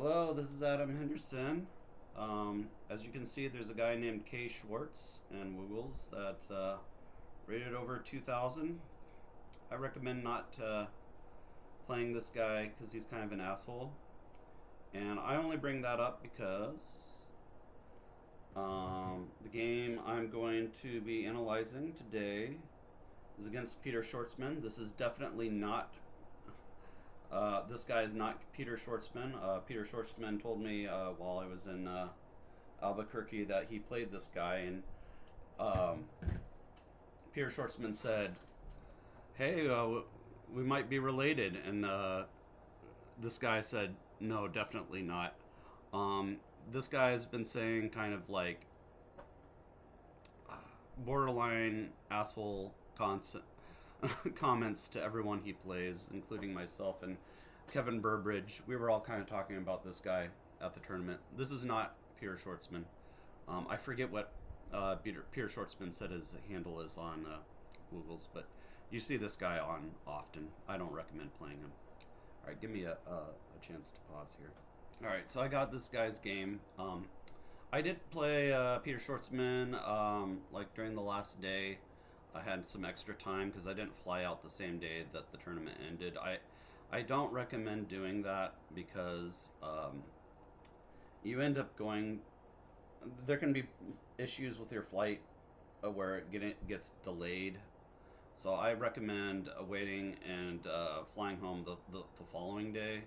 Hello, this is Adam Henderson. As you can see, there's a guy named K. Schwartz and Woogles that rated over 2,000. I recommend not playing this guy because he's kind of an asshole. And I only bring that up because the game I'm going to be analyzing today is against Peter Schwartzman. This is definitely not this guy is not Peter Schwartzman. Peter Schwartzman told me while I was in Albuquerque that he played this guy, and um, Peter Schwartzman said, "Hey, we might be related," and this guy said, "No, definitely not." This guy has been saying kind of like borderline asshole comments to everyone he plays, including myself and Kevin Burbridge. We were all kind of talking about this guy at the tournament. This is not Peter Schwartzman. I forget what Peter Schwartzman said his handle is on Google's, but you see this guy on often. I don't recommend playing him. All right, give me a chance to pause here. All right, so I got this guy's game. I did play Peter Schwartzman like during the last day. I had some extra time because I didn't fly out the same day that the tournament ended. I don't recommend doing that because you end up going. There can be issues with your flight where it gets delayed. So I recommend waiting and flying home the following day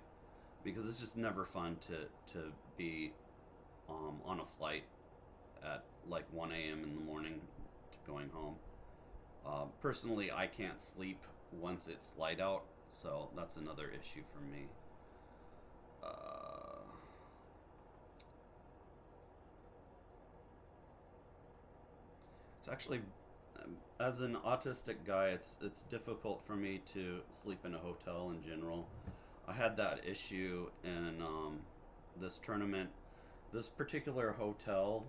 because it's just never fun to be on a flight at like 1 a.m. in the morning to going home. Personally, I can't sleep once it's light out, so that's another issue for me. Uh, it's actually, as an autistic guy, it's difficult for me to sleep in a hotel in general. I had that issue in this tournament. This particular hotel,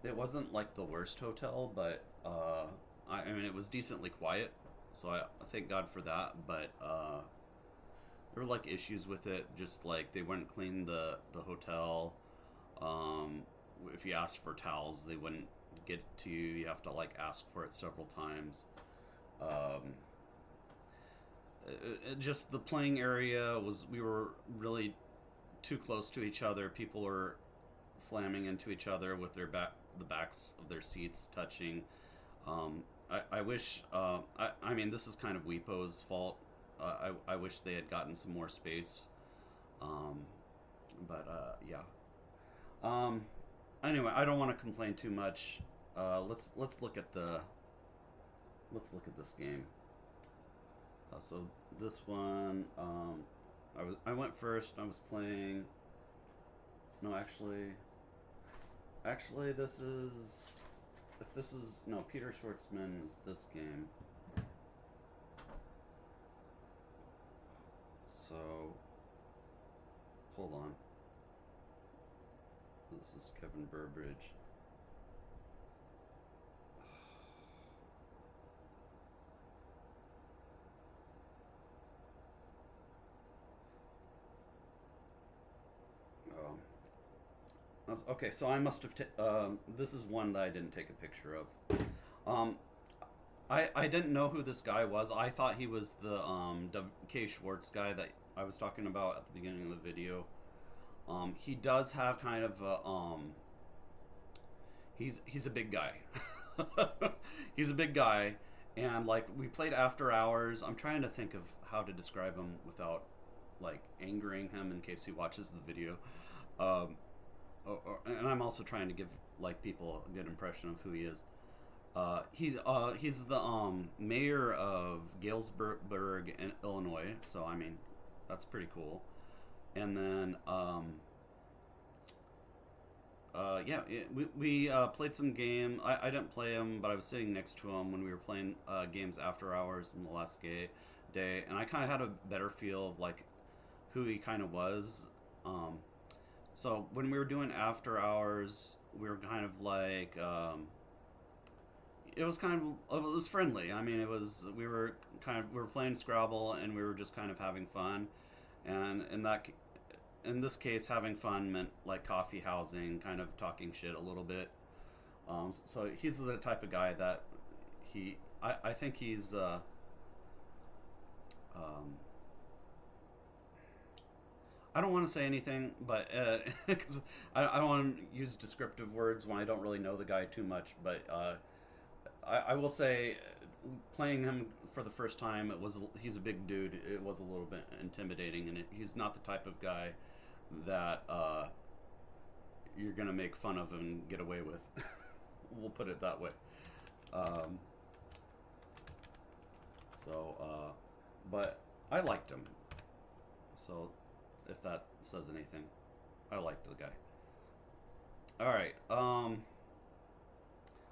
it wasn't like the worst hotel, but I mean it was decently quiet, so I thank God for that. But there were like issues with it, just like they wouldn't clean the hotel. If you asked for towels, they wouldn't get it to you. You have to like ask for it several times. Um, just the playing area was we were really too close to each other. People were slamming into each other with the backs of their seats touching. I wish. I mean, this is kind of Weepo's fault. I wish they had gotten some more space. Um, but yeah. Um, anyway, I don't want to complain too much. Let's look at the let's look at this game. So this one, I went first. I was playing. No, actually, this is. If this is no Peter Schwartzman is this game. So hold on. This is Kevin Burbridge. Oh. Okay, so I must have. This is one that I didn't take a picture of. Um, I didn't know who this guy was. I thought he was the K. Schwartz guy that I was talking about at the beginning of the video. He does have kind of a he's a big guy. He's a big guy, and like we played after hours. I'm trying to think of how to describe him without like angering him in case he watches the video. Um, and I'm also trying to give like people a good impression of who he is. He's the mayor of Galesburg, in Illinois. So I mean, that's pretty cool. And then yeah, we played some game. I didn't play him, but I was sitting next to him when we were playing games after hours in the last day, and I kind of had a better feel of like who he kind of was. So when we were doing after hours, we were kind of like it was kind of it was friendly. I mean, it was we were playing Scrabble and we were just kind of having fun, and in that in this case, having fun meant like coffee housing, kind of talking shit a little bit. So he's the type of guy that I think he's um, I don't want to say anything, but because I don't want to use descriptive words when I don't really know the guy too much. But I will say, playing him for the first time, he's a big dude. It was a little bit intimidating, and he's not the type of guy that you're gonna make fun of and get away with. We'll put it that way. Um, but I liked him. So if that says anything, I liked the guy. All right.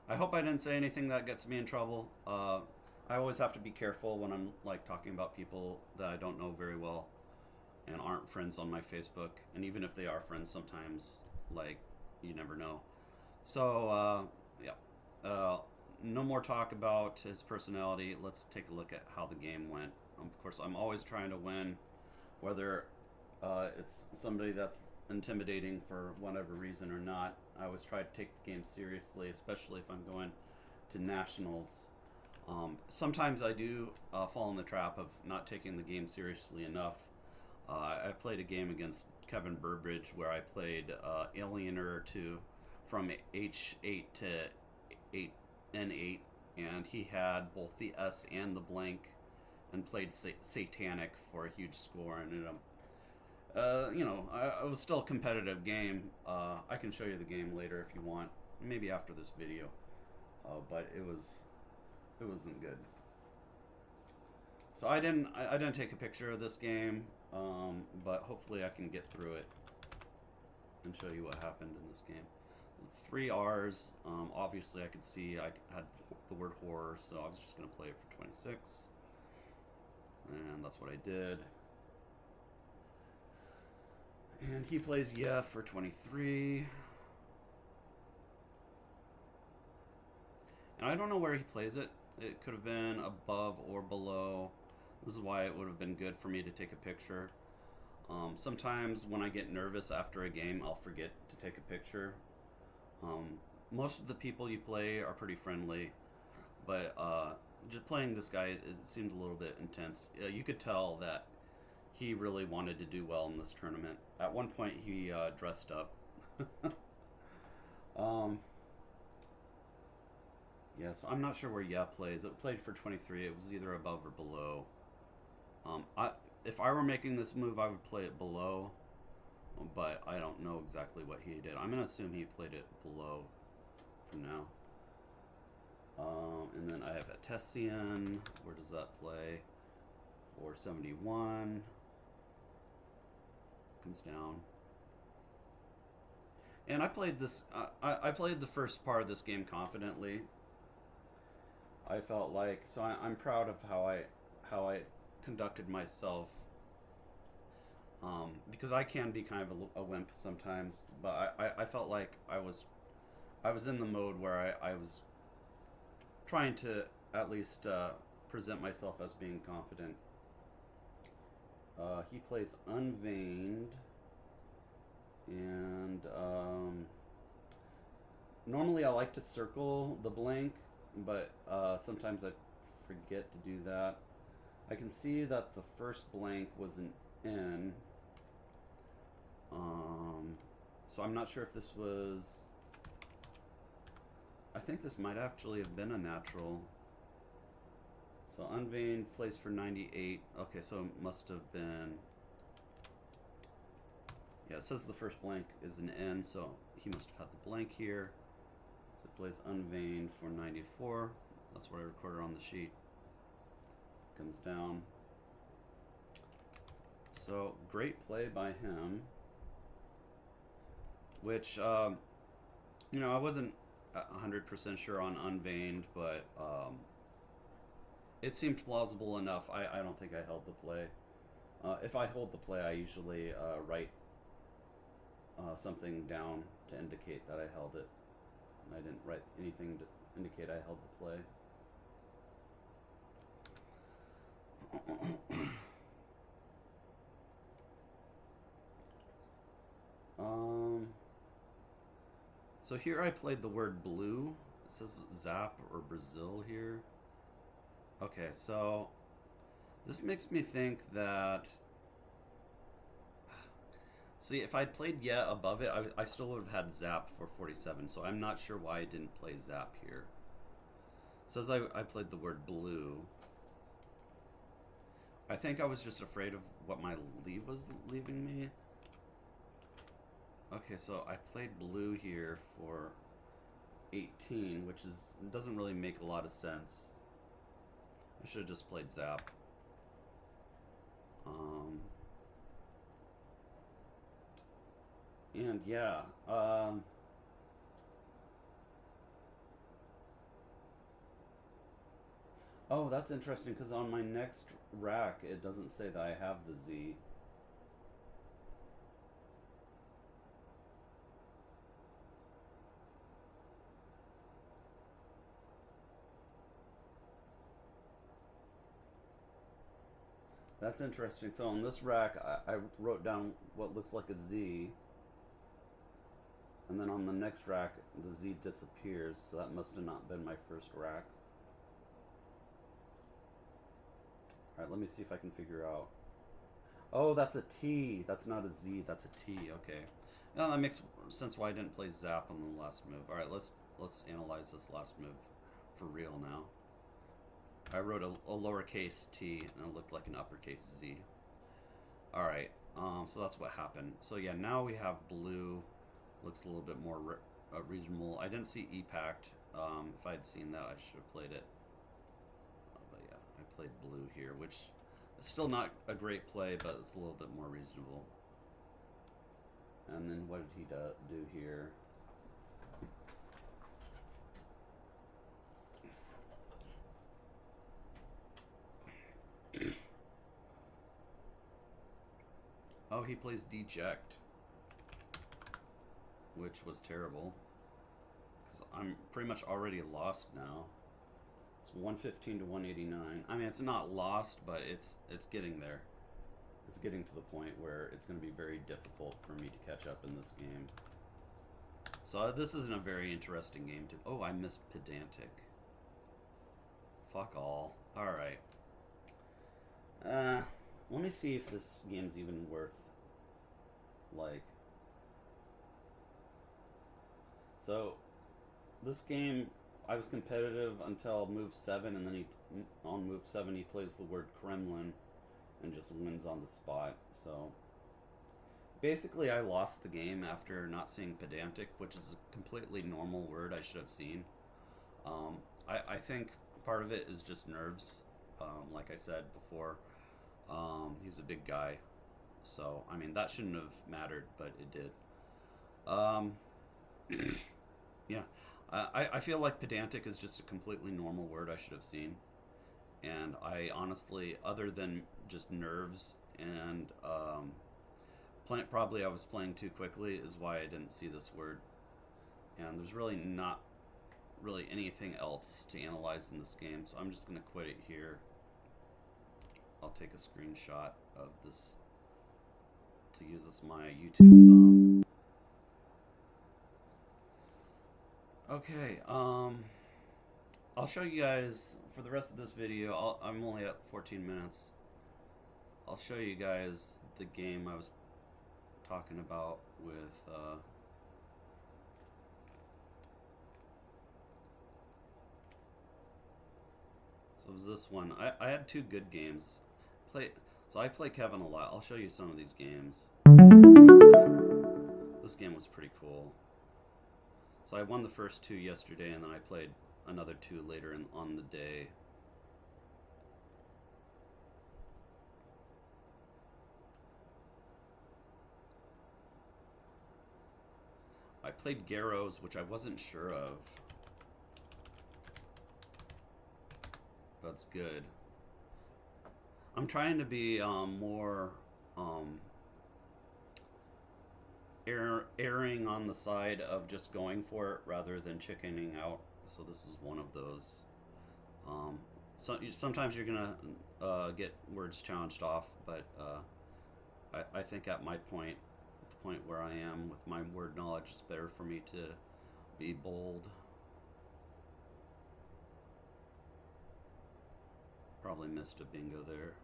I hope I didn't say anything that gets me in trouble. I always have to be careful when I'm like talking about people that I don't know very well and aren't friends on my Facebook. And even if they are friends, sometimes like you never know. So yeah. No more talk about his personality. Let's take a look at how the game went. Of course, I'm always trying to win, whether it's somebody that's intimidating for whatever reason or not. I always try to take the game seriously, especially if I'm going to nationals. Sometimes I do fall in the trap of not taking the game seriously enough. I played a game against Kevin Burbridge where I played Aliener to from H8 to 8N8, and he had both the S and the blank, and played Satanic for a huge score. And it was still a competitive game. I can show you the game later if you want, maybe after this video. But it wasn't good. So I didn't take a picture of this game, but hopefully I can get through it and show you what happened in this game. 3 R's. Obviously, I could see I had the word horror, so I was just going to play it for 26. And that's what I did. And he plays yeah for 23. And I don't know where he plays it. It could have been above or below. This is why it would have been good for me to take a picture. Sometimes when I get nervous after a game, I'll forget to take a picture. Most of the people you play are pretty friendly, but just playing this guy, it seemed a little bit intense. You could tell that he really wanted to do well in this tournament. At one point, he dressed up. Yeah, so I'm not sure where Yeah plays. It played for 23. It was either above or below. If I were making this move, I would play it below, but I don't know exactly what he did. I'm going to assume he played it below for now. And then I have Etesian. Where does that play? 471. Comes down. And I played this. I played the first part of this game confidently. I felt like I'm proud of how I conducted myself. Because I can be kind of a wimp sometimes, but I felt like I was in the mode where I was trying to at least present myself as being confident. He plays Unveined, and normally I like to circle the blank, but sometimes I forget to do that. I can see that the first blank was an N. So I'm not sure if this was... I think this might actually have been a natural. So Unveined plays for 98. Okay, so it must have been... Yeah, it says the first blank is an N, so he must have had the blank here. So it plays Unveined for 94. That's what I recorded on the sheet. Comes down. So, great play by him. Which, I wasn't 100% sure on Unveined, but it seemed plausible enough. I don't think I held the play. If I hold the play, I usually write something down to indicate that I held it. And I didn't write anything to indicate I held the play. So here I played the word blue. It says Zap or Brazil here. Okay, so this makes me think that... See, if I'd played yeah above it, I still would have had Zap for 47, so I'm not sure why I didn't play Zap here. It says I played the word blue. I think I was just afraid of what my leave was leaving me. Okay, so I played blue here for 18, which doesn't really make a lot of sense. I should have just played Zap. And yeah, oh, that's interesting because on my next rack it doesn't say that I have the Z. That's interesting. So on this rack, I wrote down what looks like a Z, and then on the next rack, the Z disappears. So that must have not been my first rack. All right, let me see if I can figure out. Oh, that's a T. That's not a Z. That's a T. Okay. Now that makes sense why I didn't play Zap on the last move. All right, let's analyze this last move for real now. I wrote a lowercase t and it looked like an uppercase Z. Alright, so that's what happened. So yeah, now we have blue. Looks a little bit more reasonable. I didn't see E-Pact. If I had seen that, I should have played it. But yeah, I played blue here, which is still not a great play, but it's a little bit more reasonable. And then what did he do here? Oh, he plays deject, which was terrible, because I'm pretty much already lost now. It's 115 to 189. I mean, it's not lost, but it's getting there. It's getting to the point where it's going to be very difficult for me to catch up in this game. So this isn't a very interesting game to... Oh, I missed Pedantic. Fuck all. Alright. Let me see if this game's even worth, like... So, this game, I was competitive until move 7, and then on move 7 he plays the word Kremlin and just wins on the spot. So, basically I lost the game after not seeing Pedantic, which is a completely normal word I should have seen. I think part of it is just nerves, like I said before. He's a big guy, so I mean that shouldn't have mattered, but it did. Yeah, I feel like pedantic is just a completely normal word I should have seen, and I honestly, other than just nerves and probably I was playing too quickly is why I didn't see this word, and there's really not really anything else to analyze in this game, so I'm just gonna quit it here. I'll take a screenshot of this to use as my YouTube thumb. Okay, I'll show you guys for the rest of this video. I'm only at 14 minutes. I'll show you guys the game I was talking about with so it was this one. I had two good games. So I play Kevin a lot. I'll show you some of these games. This game was pretty cool. So I won the first two yesterday, and then I played another two later on the day. I played Garrows, which I wasn't sure of. That's good. I'm trying to be more erring on the side of just going for it rather than chickening out. So this is one of those. So sometimes you're gonna get words challenged off, but I think at my point, the point where I am with my word knowledge, it's better for me to Be bold. Probably missed a bingo there.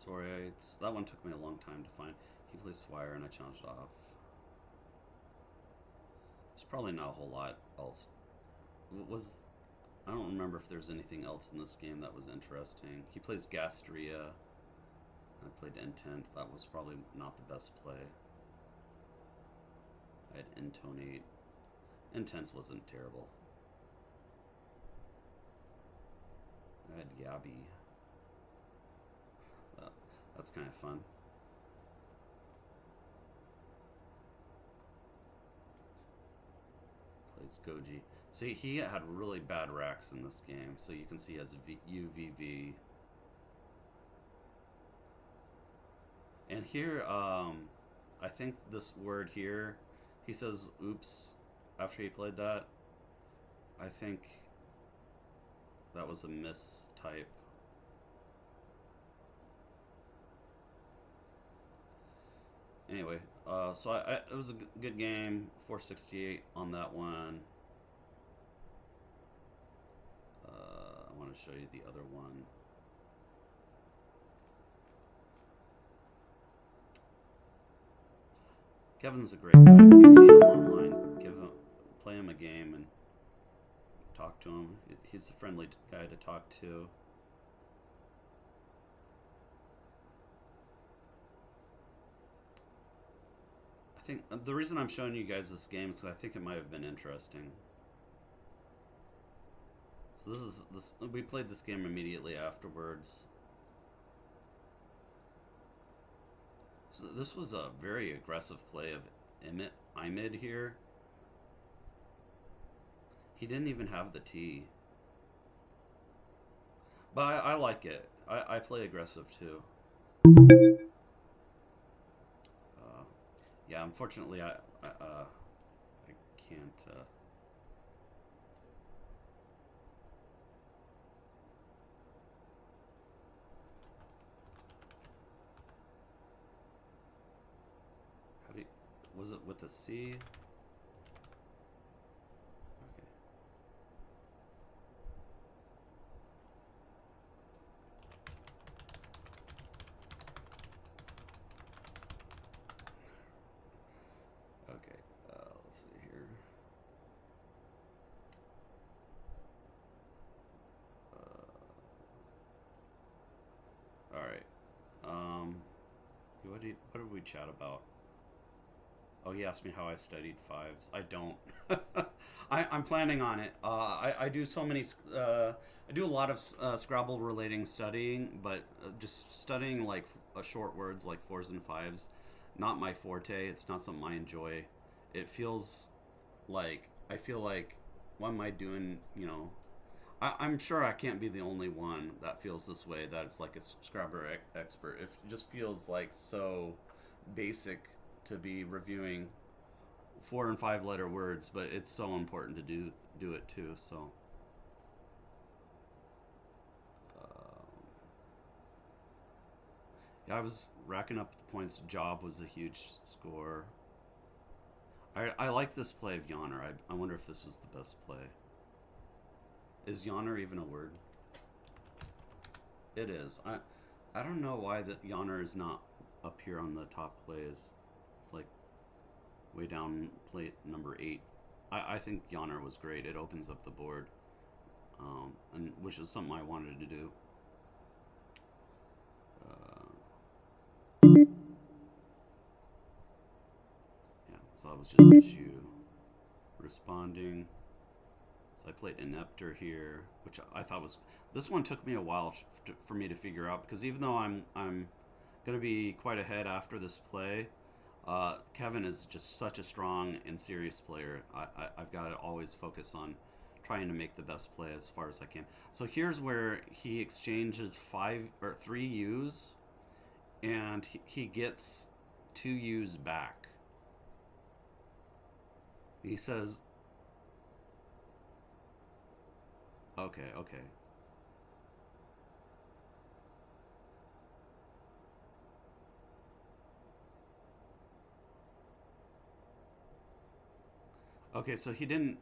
Sorry, that one took me a long time to find. He plays Swire and I challenged off. There's probably not a whole lot else. I don't remember if there's anything else in this game that was interesting. He plays Gastria. I played Intent. That was probably not the best play. I had Intonate. Intense wasn't terrible. I had Yabi. That's kind of fun. Plays Goji. See, he had really bad racks in this game, so you can see he has UVV. And here, I think this word here, he says oops after he played that. I think that was a mistype. Anyway, so it was a good game. 468 on that one. I want to show you the other one. Kevin's a great guy. If you see him online, play him a game and talk to him. He's a friendly guy to talk to. I think the reason I'm showing you guys this game is I think it might have been interesting. So we played this game immediately afterwards. So this was a very aggressive play of Imid here. He didn't even have the T. But I like it. I play aggressive too. Yeah, unfortunately I can't... Was it with a C? Okay. Okay, let's see here. All right. What did we chat about? Oh, he asked me how I studied fives. I don't. I'm planning on it. I do so many. I do a lot of Scrabble relating studying, but just studying like short words like fours and fives, not my forte. It's not something I enjoy. It feels like I feel like, what am I doing? You know, I'm sure I can't be the only one that feels this way. That it's like a Scrabble expert. It just feels like so basic to be reviewing 4 and 5 letter words, but it's so important to do it too. So yeah, I was racking up the points. Job was a huge score. I like this play of Yawner. I wonder if this was the best play. Is Yawner even a word? It is. I don't know why the Yawner is not up here on the top plays. It's like way down plate number 8. I think Yawner was great. It opens up the board, and which is something I wanted to do. Yeah, so I was just issue responding. So I played Ineptor here, which I thought was... This one took me a while for me to figure out, because even though I'm going to be quite ahead after this play, Kevin is just such a strong and serious player. I've got to always focus on trying to make the best play as far as I can. So here's where he exchanges 3 U's, and he gets 2 U's back. He says... Okay. Okay, so he didn't.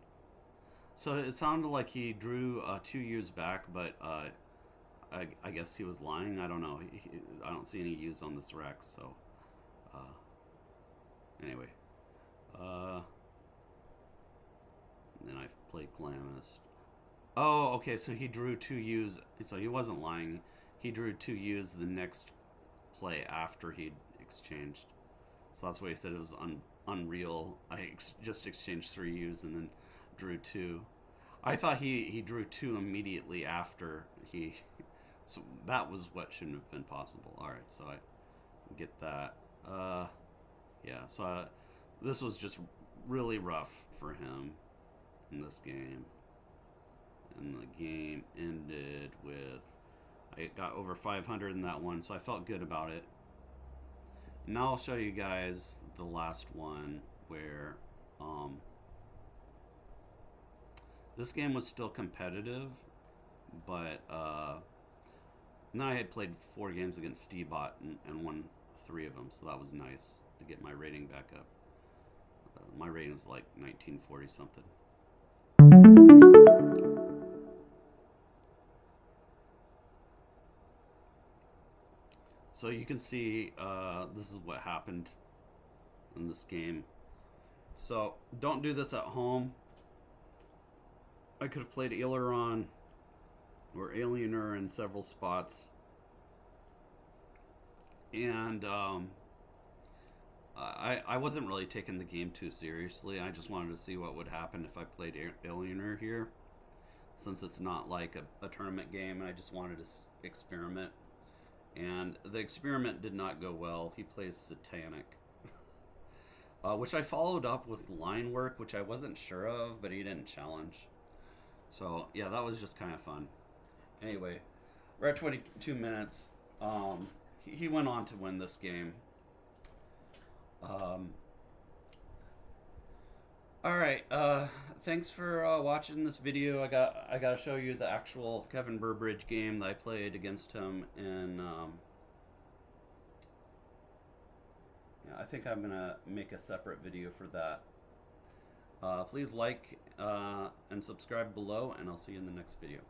So it sounded like he drew 2 U's back, but I guess he was lying. I don't know. I don't see any U's on this Rex, so. Anyway. Then I played Glamis. Oh, okay, so he drew 2 U's. So he wasn't lying. He drew 2 U's the next play after he'd exchanged. So that's why he said it was unreal. I just exchanged 3 U's and then drew 2. I thought he drew 2 immediately after he. So that was what shouldn't have been possible. All right, so I get that. Yeah, so this was just really rough for him in this game. And the game ended with, I got over 500 in that one, so I felt good about it. Now I'll show you guys the last one where this game was still competitive, but then I had played 4 games against Steve-Bot and won 3 of them, so that was nice to get my rating back up. My rating is like 1940 something. So you can see this is what happened in this game. So don't do this at home. I could have played Aileron or Aliener in several spots. And I wasn't really taking the game too seriously. I just wanted to see what would happen if I played Aliener here, since it's not like a tournament game. I just wanted to experiment. And the experiment did not go well. He plays Satanic, which I followed up with line work, which I wasn't sure of, but he didn't challenge. So yeah, that was just kind of fun. Anyway, we're at 22 minutes. He went on to win this game. All right. Thanks for watching this video. I got to show you the actual Kevin Burbridge game that I played against him, and yeah, I think I'm gonna make a separate video for that. Please like and subscribe below, and I'll see you in the next video.